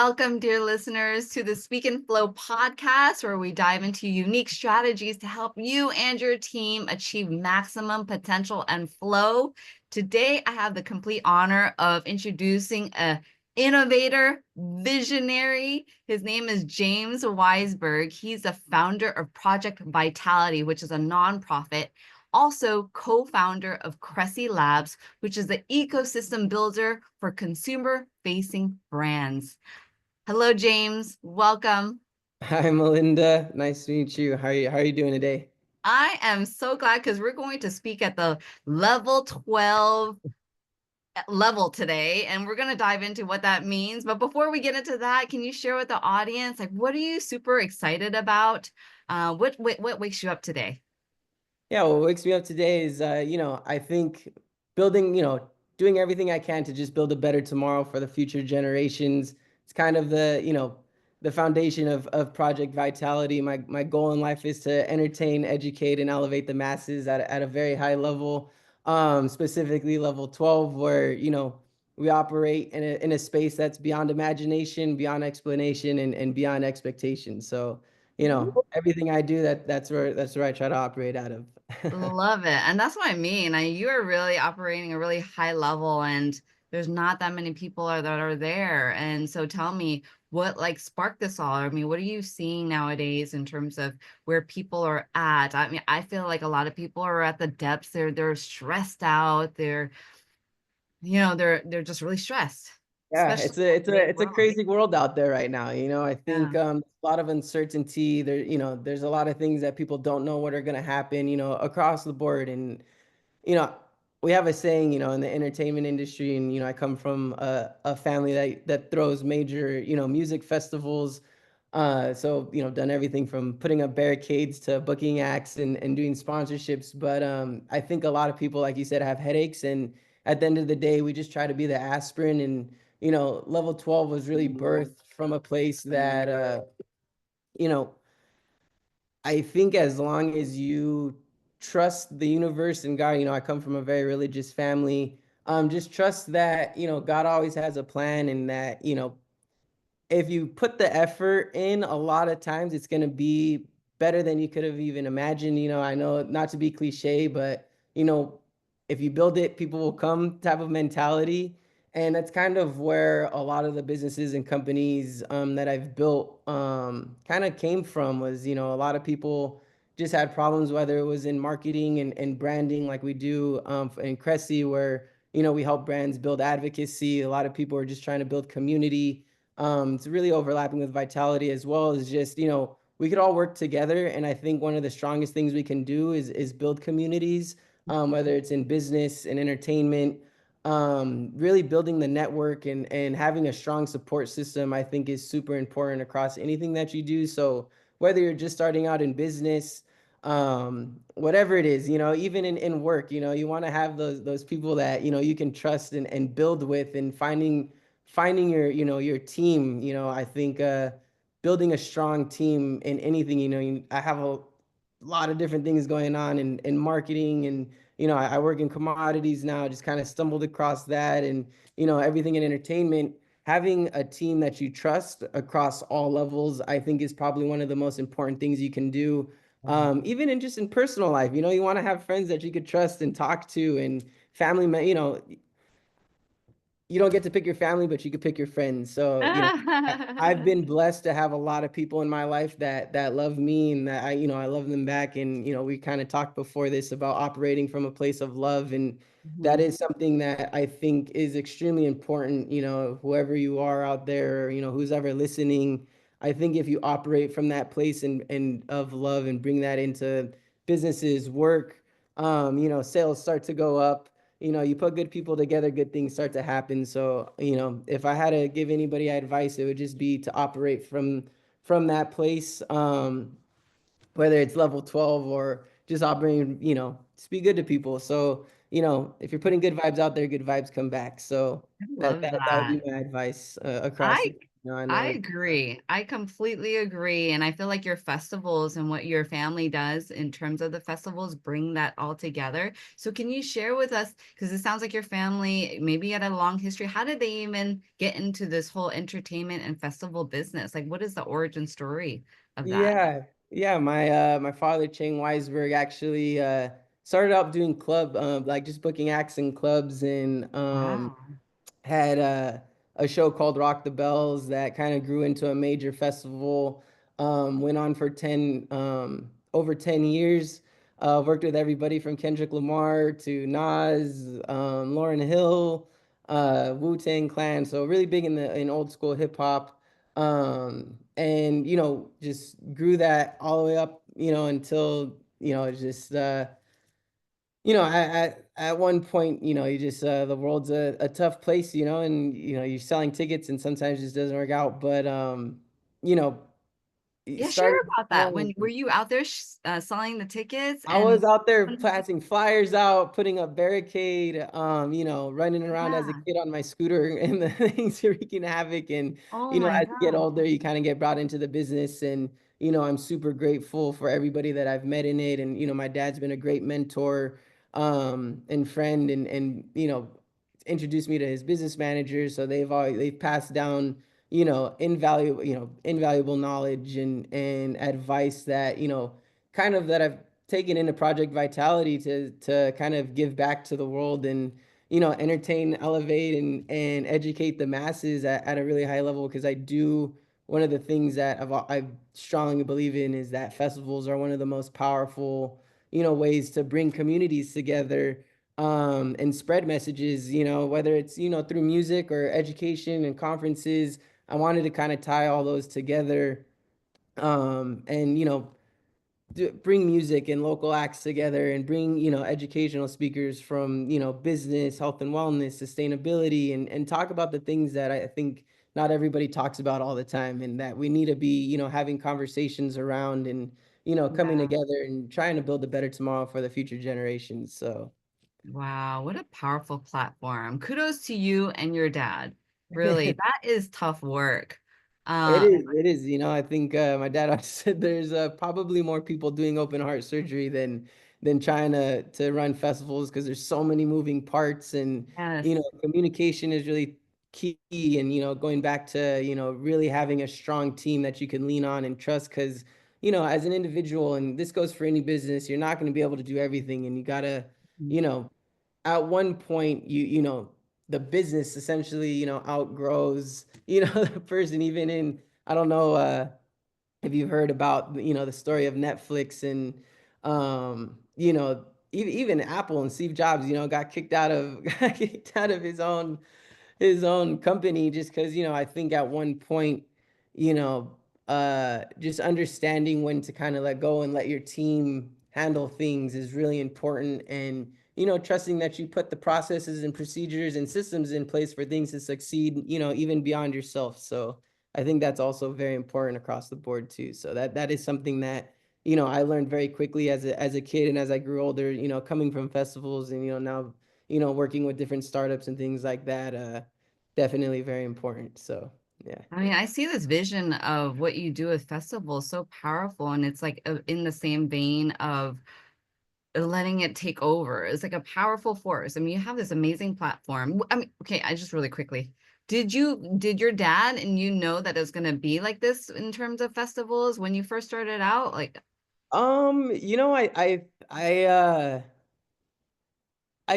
Welcome, dear listeners, to the Speak and Flow podcast, where we dive into unique strategies to help you and your team achieve maximum potential and flow. Today, I have the complete honor of introducing an innovator, visionary. His name is James Weisberg. He's the founder of Project Vitality, which is a nonprofit. Also co-founder of Cresci Labs, which is the ecosystem builder for consumer-facing brands. Hello, James. Welcome. Hi, Melinda. Nice to meet you. How are you doing today? I am so glad because we're going to speak at the level 12 level today, and we're going to dive into what that means. But before we get into that, can you share with the audience, like, what are you super excited about? What wakes you up today? Yeah, what wakes me up today is, I think building, doing everything I can to just build a better tomorrow for the future generations. It's kind of the foundation of Project Vitality. My goal in life is to entertain, educate, and elevate the masses at a very high level, specifically level 12, where, we operate in a space that's beyond imagination, beyond explanation, and beyond expectation. So, everything I do, that's where I try to operate out of. Love it. And that's what I mean. You are really operating a really high level, and there's not that many people that are there. And so tell me, what like sparked this all? I mean, what are you seeing nowadays in terms of where people are at? I mean, I feel like a lot of people are at the depths. They're stressed out. They're just really stressed, Yeah, especially it's a it's in a today's it's a world. crazy world out there right now. I Yeah. think a lot of uncertainty. There's a lot of things that people don't know what are going to happen, across the board. And you know, we have a saying, in the entertainment industry, and I come from a family that throws major, music festivals. So done everything from putting up barricades to booking acts and doing sponsorships. But I think a lot of people, like you said, have headaches, and at the end of the day, we just try to be the aspirin. And level 12 was really birthed from a place that you know I think as long as you trust the universe and God, I come from a very religious family. Just trust that, God always has a plan, and that, if you put the effort in, a lot of times it's going to be better than you could have even imagined. I know, not to be cliche, but if you build it, people will come type of mentality. And that's kind of where a lot of the businesses and companies that I've built kind of came from. Was, a lot of people just had problems, whether it was in marketing and branding, like we do in Cresci, where we help brands build advocacy. A lot of people are just trying to build community. It's really overlapping with vitality, as well as just, we could all work together. And I think one of the strongest things we can do is build communities, whether it's in business and entertainment. Really building the network and having a strong support system, I think, is super important across anything that you do. So whether you're just starting out in business, whatever it is, even in work, you want to have those people that, you can trust and build with. And finding your team. I think building a strong team in anything. I have a lot of different things going on in marketing, and I work in commodities now. Just kind of stumbled across that, and everything in entertainment. Having a team that you trust across all levels, I think, is probably one of the most important things you can do. Even in just in personal life, you want to have friends that you could trust and talk to, and family. You don't get to pick your family, but you could pick your friends. So, I've been blessed to have a lot of people in my life that love me, and that I love them back. And, we kind of talked before this about operating from a place of love. And that Mhm. is something that I think is extremely important. Whoever you are out there, who's ever listening, I think if you operate from that place and of love and bring that into businesses, work, sales start to go up. You put good people together, good things start to happen. So, if I had to give anybody advice, it would just be to operate from that place, whether it's level 12 or just operating, just be good to people. So, if you're putting good vibes out there, good vibes come back. So I that love that, that would that. be my advice across I it. I know I it's agree. I completely agree. And I feel like your festivals and what your family does in terms of the festivals bring that all together. So can you share with us, because it sounds like your family maybe had a long history. How did they even get into this whole entertainment and festival business? Like, what is the origin story of that? yeah, yeah. My father, Chang Weisberg, actually started out doing club, like just booking acts in clubs, and Wow. had a show called Rock the Bells that kind of grew into a major festival. Went on for 10 over 10 years. Worked with everybody from Kendrick Lamar to Nas, Lauryn Hill, Wu-Tang Clan. So really big in old school hip hop. And just grew that all the way up, until just at one point, you just the world's a tough place, and you're selling tickets and sometimes it just doesn't work out. But you know, it Yeah, started share about that. small. When were you out there selling the tickets I was and out there passing flyers out, putting up barricade, running around as a yeah. kid on my scooter and the things wreaking havoc. And, Oh my as you get God. older, you kind of get brought into the business. And, I'm super grateful for everybody that I've met in it. And, my dad's been a great mentor, and friend, and introduced me to his business managers. So they've passed down, invaluable knowledge and advice that, kind of that I've taken into Project Vitality to kind of give back to the world and entertain, elevate, and educate the masses at a really high level. Because I do one of the things that I strongly believe in is that festivals are one of the most powerful ways to bring communities together, and spread messages, whether it's through music or education and conferences. I wanted to kind of tie all those together, and bring music and local acts together and bring educational speakers from business, health and wellness, sustainability, and talk about the things that I think not everybody talks about all the time, and that we need to be having conversations around, and coming Yeah. together and trying to build a better tomorrow for the future generations. So Wow, what a powerful platform. Kudos to you and your dad. Really, that is tough work. it Uh, is. It is. I think my dad always said there's probably more people doing open heart surgery than trying to run festivals, because there's so many moving parts, and yes. communication is really key, and going back to really having a strong team that you can lean on and trust, because as an individual, and this goes for any business, you're not going to be able to do everything, and you gotta you know at one point, the business essentially outgrows the person. Even in, I don't know if you've heard about the story of Netflix, and even Apple and Steve Jobs got kicked out of got kicked out of his own company, just because I think at one point, you know just understanding when to kind of let go and let your team handle things is really important. And trusting that you put the processes and procedures and systems in place for things to succeed, even beyond yourself. So I think that's also very important across the board too. So that is something that I learned very quickly as a kid, and as I grew older, coming from festivals, and now working with different startups and things like that. Definitely very important. So yeah. I mean, I see this vision of what you do with festivals so powerful, and it's like in the same vein of letting it take over. It's like a powerful force. I mean, you have this amazing platform. I mean, okay, I just really quickly. Did your dad and you know that it was going to be like this in terms of festivals when you first started out? Like, I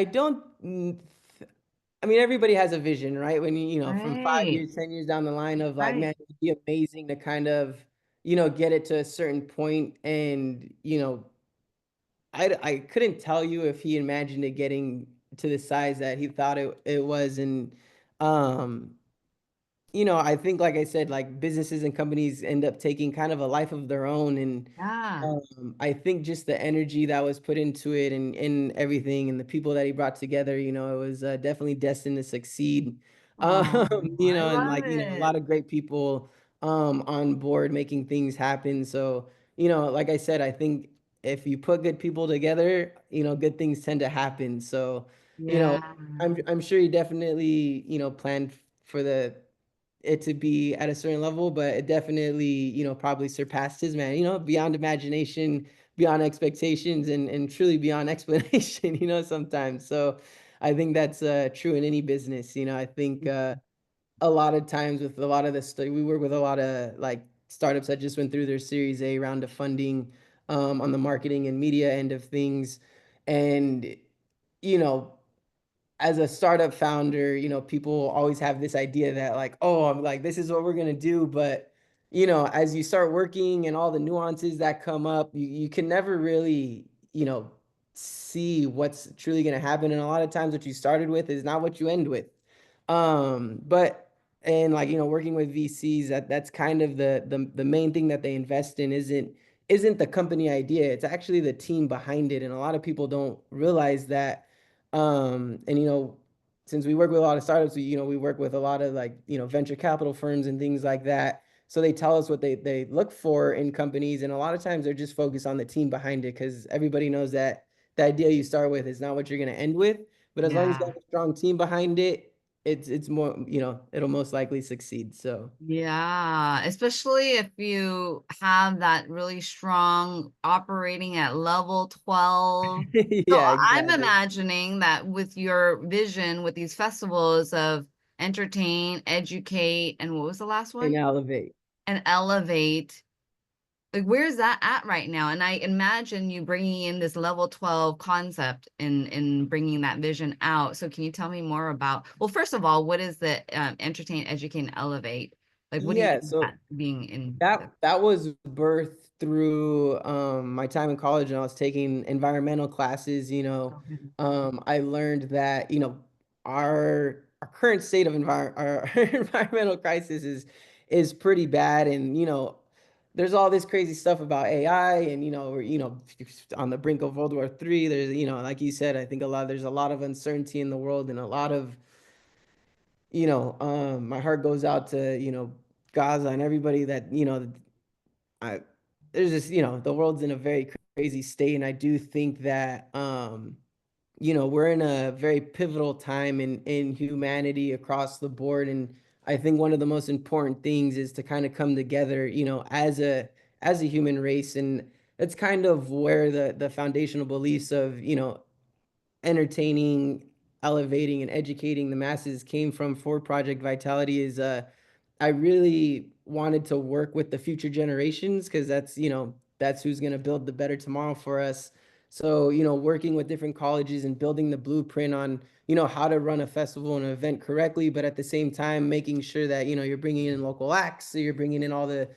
don't. I mean, everybody has a vision, right? When from five right, years, 10 years down the line, of like, right. man, it'd be amazing to kind of, get it to a certain point, and I couldn't tell you if he imagined it getting to the size that he thought it was. And um, I think, like I said, like businesses and companies end up taking kind of a life of their own. And Yeah. I think just the energy that was put into it, and everything, and the people that he brought together, it was definitely destined to succeed. Oh, I And love like, a it. lot of great people on board making things happen. So, like I said, I think if you put good people together, good things tend to happen. So, you know, Yeah. I'm sure he definitely, planned for the it to be at a certain level, but it definitely, probably surpassed his, man, beyond imagination, beyond expectations, and truly beyond explanation, sometimes. So I think that's true in any business. I think a lot of times with a lot of this study, we work with a lot of like startups that just went through their Series A round of funding on the marketing and media end of things. And, you know, as a startup founder, people always have this idea that like, oh, I'm like, this is what we're gonna do. But as you start working and all the nuances that come up, you can never really, see what's truly gonna happen. And a lot of times what you started with is not what you end with. But and like, working with VCs, that's kind of the main thing that they invest in isn't the company idea. It's actually the team behind it. And a lot of people don't realize that and since we work with a lot of startups, we work with a lot of like, venture capital firms and things like that. So they tell us what they look for in companies, and a lot of times they're just focused on the team behind it because everybody knows that the idea you start with is not what you're going to end with. But as long as you Yeah. have a strong team behind it, it's more, it'll most likely succeed. So Yeah, especially if you have that really strong operating at level 12. So yeah, I'm exactly. imagining that with your vision with these festivals of entertain, educate, and what was the last And one? elevate. And elevate. Like, where's that at right now? And I imagine you bringing in this level 12 concept in bringing that vision out. So can you tell me more about, well, first of all, what is the entertain, educate, and elevate? Like, what do you Yeah, mean that so being in the, that was birthed through my time in college, and I was taking environmental classes. okay. I learned that our current state of our environmental crisis is pretty bad, and there's all this crazy stuff about AI, and we're on the brink of World War III. There's like you said, I think there's a lot of uncertainty in the world, and a lot of my heart goes out to Gaza and everybody that I there's just the world's in a very crazy state, and I do think that we're in a very pivotal time in humanity across the board, and I think one of the most important things is to kind of come together, as a human race, and that's kind of where the foundational beliefs of entertaining, elevating, and educating the masses came from for Project Vitality is I really wanted to work with the future generations because that's who's going to build the better tomorrow for us. So, working with different colleges and building the blueprint on, how to run a festival and an event correctly, but at the same time, making sure that, you're bringing in local acts. So you're bringing in all the,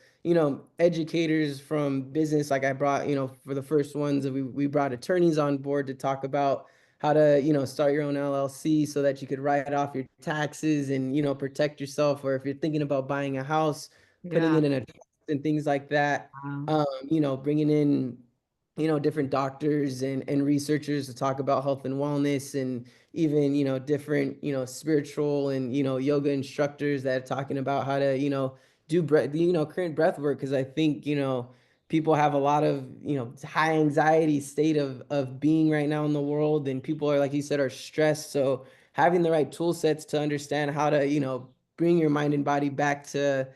educators from business. Like I brought, for the first ones, we brought attorneys on board to talk about how to start your own LLC so that you could write off your taxes and protect yourself, or if you're thinking about buying a house, putting Yeah. it in a trust and things like that. Wow. Bringing in different doctors and researchers to talk about health and wellness, and even different spiritual and yoga instructors that are talking about how to do breath, current breath work, because I think people have a lot of high anxiety state of being right now in the world, and people are, like you said, are stressed. So having the right tool sets to understand how to bring your mind and body back to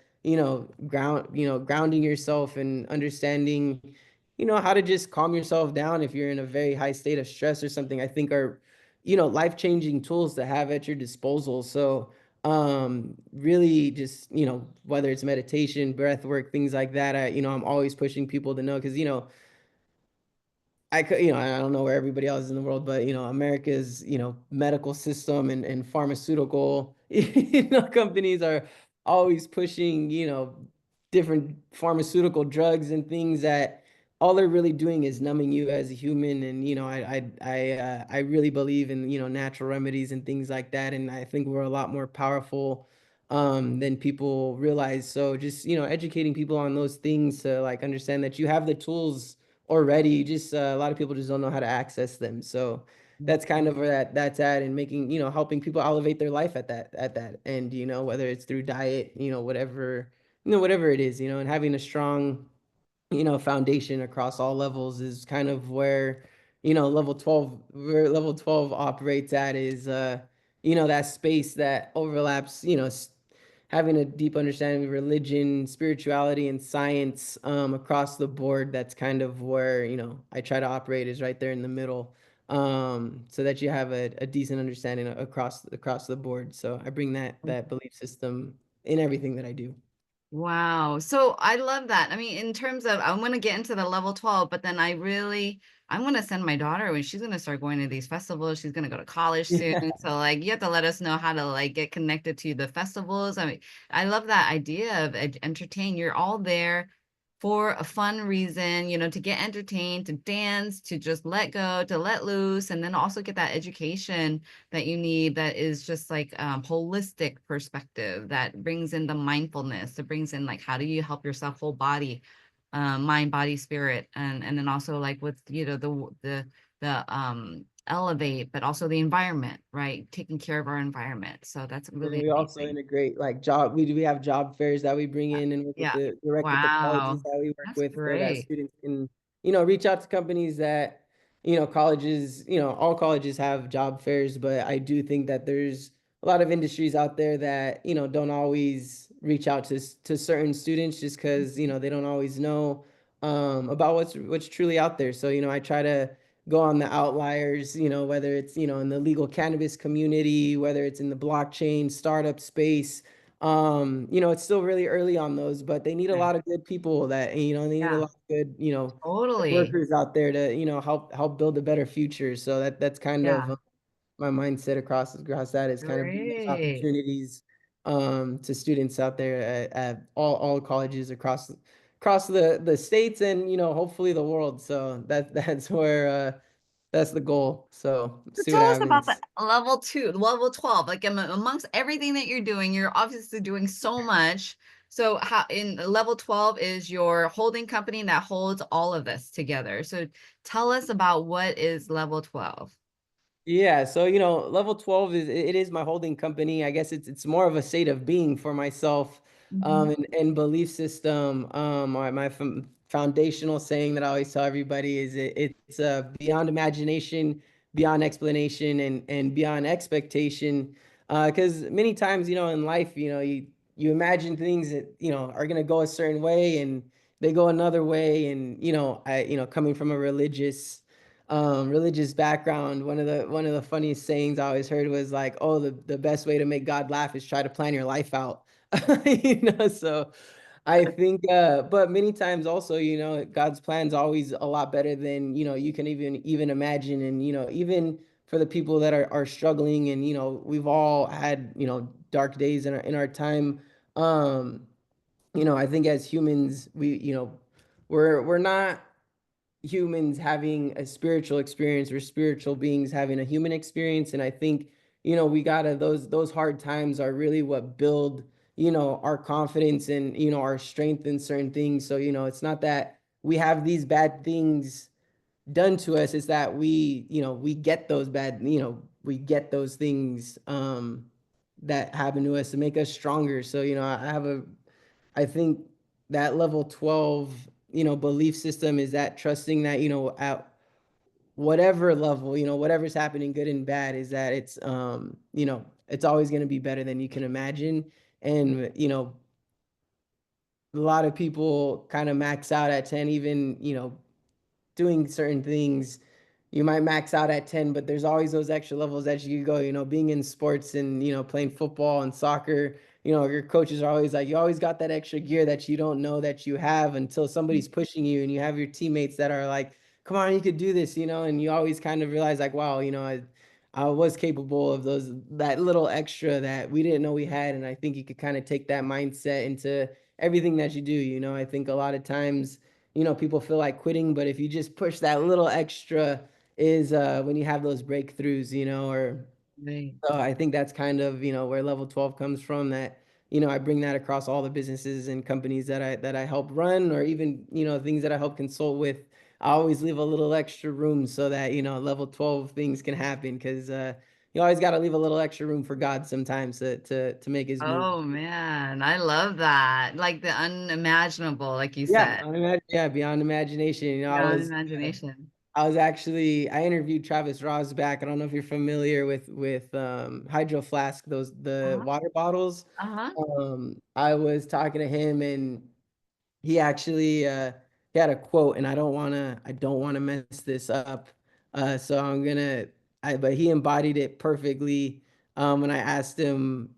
grounding yourself and understanding how to just calm yourself down if you're in a very high state of stress or something, I think are life-changing tools to have at your disposal. So really just whether it's meditation, breath work, things like that, I'm always pushing people to know, because I could, I don't know where everybody else is in the world, but America's, medical system and pharmaceutical, companies are always pushing, different pharmaceutical drugs and things that all they're really doing is numbing you as a human. And I really believe in natural remedies and things like that, and I think we're a lot more powerful than people realize. So just educating people on those things to like understand that you have the tools already. Just a lot of people just don't know how to access them. So that's kind of where that's at, and making helping people elevate their life at that end. Whether it's through diet, whatever it is, and having a strong foundation across all levels is kind of where level 12 where level 12 operates at, is that space that overlaps having a deep understanding of religion, spirituality, and science across the board. That's kind of where, I try to operate, is right there in the middle, so that you have a decent understanding across the board. So I bring that belief system in everything that I do. Wow. So I love that. I mean, in terms of, I'm going to get into the level 12, but then I'm going to send my daughter when she's going to start going to these festivals. She's going to go to college soon. Yeah. So like, you have to let us know how to like get connected to the festivals. I mean, I love that idea of entertain. You're all there for a fun reason, to get entertained, to dance, to just let go, to let loose, and then also get that education that you need, that is just like holistic perspective, that brings in the mindfulness, that brings in like how do you help yourself whole body, mind, body, spirit, and then also like with the elevate, but also the environment, right? Taking care of our environment. So that's And really we also amazing. integrate like job. We have job fairs that we bring in and work with Yeah. the direct with the colleges Wow. that we work That's with, so that great. students can, reach out to companies that, colleges, all colleges have job fairs, but I do think that there's a lot of industries out there that, don't always reach out to certain students, just because, they don't always know about what's truly out there. So, I try to go on the outliers, whether it's, in the legal cannabis community, whether it's in the blockchain startup space. It's still really early on those, but they need a Okay. lot of good people that, they need a Yeah, lot of good, totally. workers out there to, help build a better future. So that's kind of Yeah. my mindset across that, is kind of bring those Great. opportunities to students out there at all colleges across the states, and hopefully the world. So that's where that's the goal. So So see what tell us about the happens. level two, level 12. Like amongst everything that you're doing, you're obviously doing so much. So how in level 12 is your holding company that holds all of this together. So tell us about what is level 12. Yeah, so level 12 it is my holding company. I guess it's more of a state of being for myself, Mhm. and belief system. My foundational saying that I always tell everybody is it's beyond imagination, beyond explanation, and beyond expectation. Because many times, in life, you imagine things that are gonna go a certain way, and they go another way. And coming from a religious background, one of the funniest sayings I always heard was like, "Oh, the best way to make God laugh is try to plan your life out." So I think, but many times also, God's plan's always a lot better than you can even imagine. And even for the people that are struggling, and we've all had dark days in our time. Um, I think as humans, we're not humans having a spiritual experience, or spiritual beings having a human experience. And I think we gotta, those hard times are really what build our confidence, and our strength in certain things. So it's not that we have these bad things done to us, it's that we get those bad, we get those things that happen to us to make us stronger. So I think that level 12, belief system, is that trusting that, at whatever level, whatever's happening, good and bad, is that it's always going to be better than you can imagine. And, a lot of people kind of max out at 10, even, doing certain things. You might max out at 10, but there's always those extra levels that you go, being in sports, and, playing football and soccer, your coaches are always like, you always got that extra gear that you don't know that you have until somebody's pushing you, and you have your teammates that are like, come on, you could do this, and you always kind of realize like, wow, I was capable of that little extra that we didn't know we had. And I think you could kind of take that mindset into everything that you do. I think a lot of times, people feel like quitting, but if you just push that little extra, is when you have those breakthroughs, or Right. so I think that's kind of, where level 12 comes from. That, I bring that across all the businesses and companies that I help run, or even, things that I help consult with. I always leave a little extra room so that, level 12 things can happen, because you always got to leave a little extra room for God sometimes to make his move. Oh man, I love that. Like the unimaginable, like you Yeah, said, yeah, beyond imagination. beyond imagination. I interviewed Travis Rosback. I don't know if you're familiar with Hydro Flask, those the Uh-huh. water bottles. Uh-huh. I was talking to him, and he actually he had a quote, and I don't wanna mess this up. So I'm gonna I but he embodied it perfectly when I asked him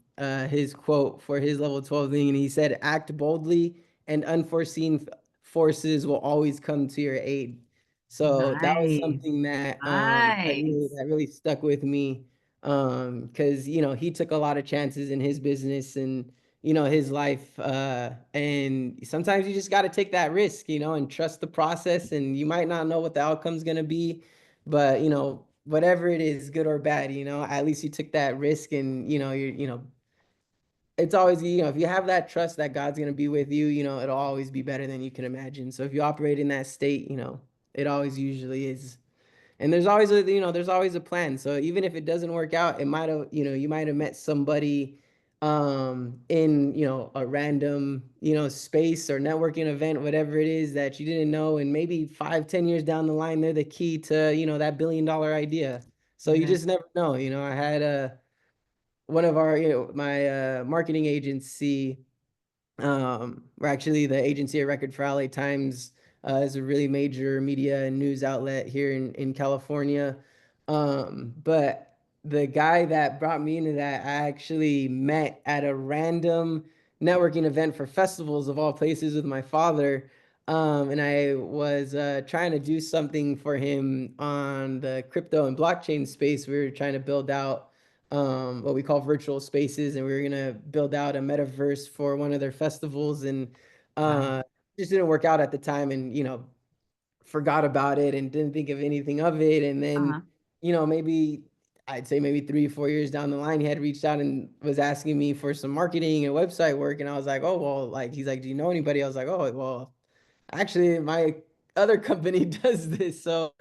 his quote for his level 12 thing, and he said, "Act boldly and unforeseen forces will always come to your aid." So that was Nice. something that Nice. that really stuck with me, because he took a lot of chances in his business and his life, and sometimes you just got to take that risk, and trust the process, and you might not know what the outcome's going to be, but whatever it is, good or bad, at least you took that risk, and it's always, if you have that trust that God's going to be with you, it'll always be better than you can imagine. So if you operate in that state, it always usually is. And there's always a plan. So even if it doesn't work out, it might have, you might have met somebody in, a random, space or networking event, whatever it is that you didn't know. And maybe 5, 10 years down the line, they're the key to, that $1 billion idea. So you Right. just never know. I had one of our, my marketing agency, we're actually the agency of record for LA Times, is a really major media and news outlet here in California. But the guy that brought me into that, I actually met at a random networking event for festivals of all places with my father. And I was trying to do something for him on the crypto and blockchain space. We were trying to build out what we call virtual spaces, and we were gonna build out a metaverse for one of their festivals, and Wow. uh, just didn't work out at the time, and forgot about it and didn't think of anything of it, and then Uh-huh. maybe I'd say maybe 3, 4 years down the line, he had reached out and was asking me for some marketing and website work, and I was like, oh well, like he's like, do you know anybody? I was like, oh well, actually, my other company does this. So,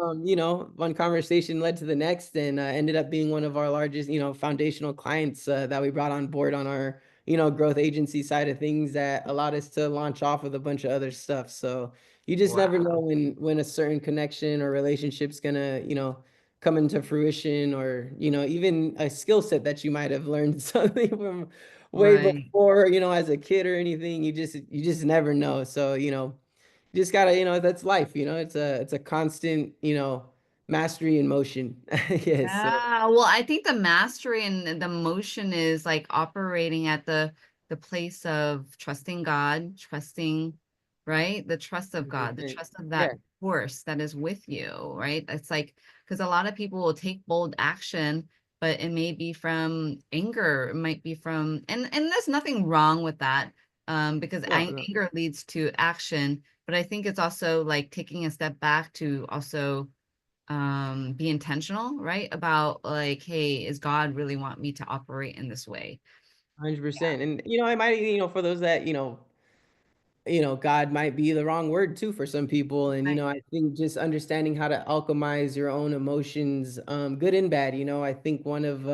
one conversation led to the next, and ended up being one of our largest, foundational clients that we brought on board on our, growth agency side of things that allowed us to launch off with a bunch of other stuff. So you just never know Wow. when a certain connection or relationship's gonna, come into fruition, or even a skill set that you might have learned something from way Right. before, as a kid or anything. You just never know. So, you just gotta, that's life, it's a constant, mastery in motion. Yes. So Yeah, well, I think the mastery and the motion is like operating at the place of trusting God, trusting, right? The trust of God, the 100%. trust of Yeah, that force that is with you, right? It's like because a lot of people will take bold action, but it may be from anger, it might be from and there's nothing wrong with that, because no, no, anger leads to action, but I think it's also like taking a step back to also be intentional, right? About like, hey, is God really want me to operate in this way? 100%. And I might, for those that, God might be the wrong word too for some people. And Right. I think just understanding how to alchemize your own emotions, good and bad. I think one of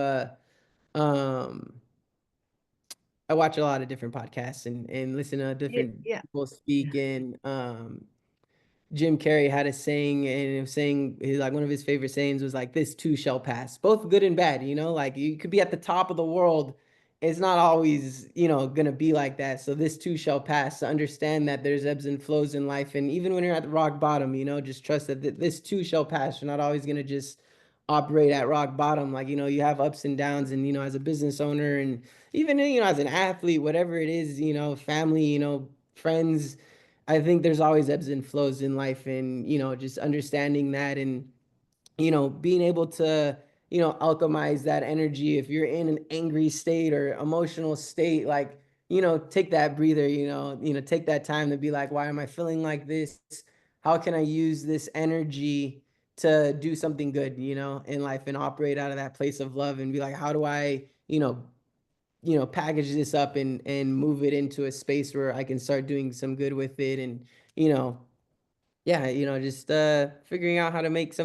um I watch a lot of different podcasts and listen to Yeah, different yeah, people yeah. speak, and Jim Carrey had a saying, and it was saying, like, one of his favorite sayings was like, "This too shall pass," both good and bad. Like, you could be at the top of the world, it's not always, gonna be like that. So this too shall pass. To understand that there's ebbs and flows in life, and even when you're at the rock bottom, just trust that this too shall pass. You're not always gonna just operate at rock bottom. Like, you have ups and downs, and as a business owner, and even as an athlete, whatever it is, family, friends, I think there's always ebbs and flows in life, and just understanding that, and being able to alchemize that energy. If you're in an angry state or emotional state, like, take that breather, take that time to be like, why am I feeling like this? How can I use this energy to do something good, in life, and operate out of that place of love, and be like, how do I, package this up and move it into a space where I can start doing some good with it, and you know, yeah, just figuring out how to make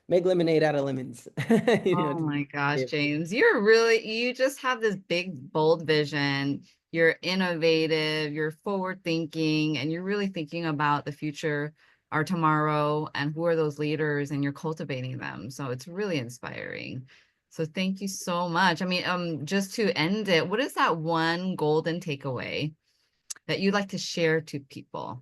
lemonade out of lemons. Oh To my gosh, yeah, James, you just have this big, bold vision. You're innovative, you're forward thinking, and you're really thinking about the future our tomorrow and who are those leaders, and you're cultivating them. So it's really inspiring. So thank you so much. I mean, just to end it, what is that one golden takeaway that you'd like to share to people?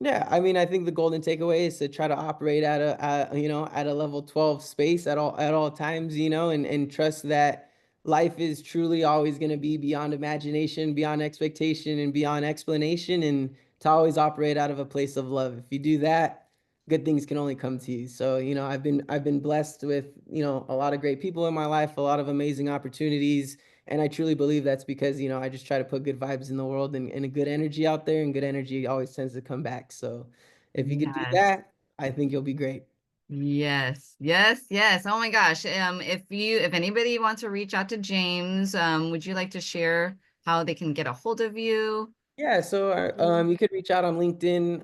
Yeah, I mean, I think the golden takeaway is to try to operate at a level 12 space at all times, and trust that life is truly always going to be beyond imagination, beyond expectation, and beyond explanation, and to always operate out of a place of love. If you do that, good things can only come to you. So, I've been blessed with, a lot of great people in my life, a lot of amazing opportunities, and I truly believe that's because, I just try to put good vibes in the world and a good energy out there, and good energy always tends to come back. So if you could do Yes. that, I think you'll be great. Yes, yes, yes. Oh my gosh. If anybody wants to reach out to James, would you like to share how they can get a hold of you? Yeah, so you could reach out on LinkedIn.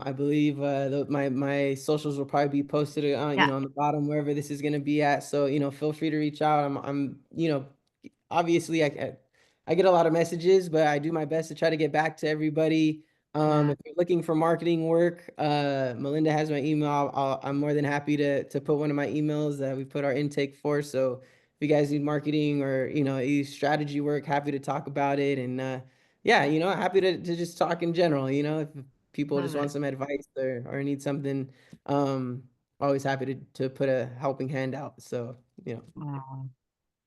I believe my socials will probably be posted, Yeah, on the bottom wherever this is going to be at. So feel free to reach out. I'm obviously I get a lot of messages, but I do my best to try to get back to everybody. yeah. If you're looking for marketing work, Melinda has my email. I'm more than happy to put one of my emails that we put our intake for. So if you guys need marketing or strategy work, happy to talk about it. And yeah, happy to just talk in general. If people Love just want it. some advice or need something, um, always happy to put a helping hand out. So Wow.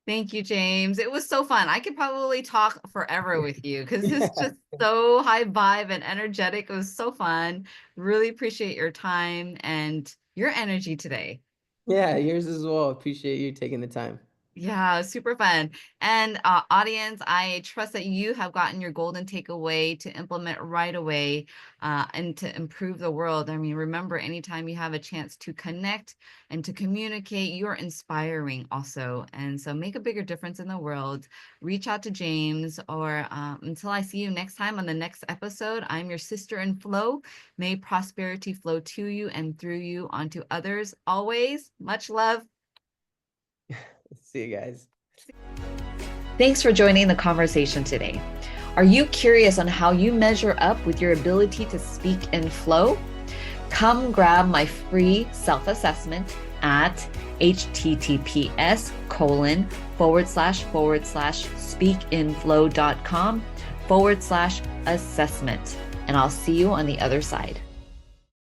Thank you, James. It was so fun. I could probably talk forever with you because it's yeah. just so high vibe and energetic. It was so fun. Really appreciate your time and your energy today. Yeah, yours as well. Appreciate you taking the time. Yeah, super fun. And audience, I trust that you have gotten your golden takeaway to implement right away and to improve the world. I mean, remember, anytime you have a chance to connect and to communicate, you're inspiring also. And so make a bigger difference in the world. Reach out to James, or until I see you next time on the next episode, I'm your sister in flow. May prosperity flow to you and through you onto others. Always much love. See you guys. Thanks for joining the conversation today. Are you curious on how you measure up with your ability to speak in flow? Come grab my free self-assessment at https://speakinflow.com/assessment. And I'll see you on the other side.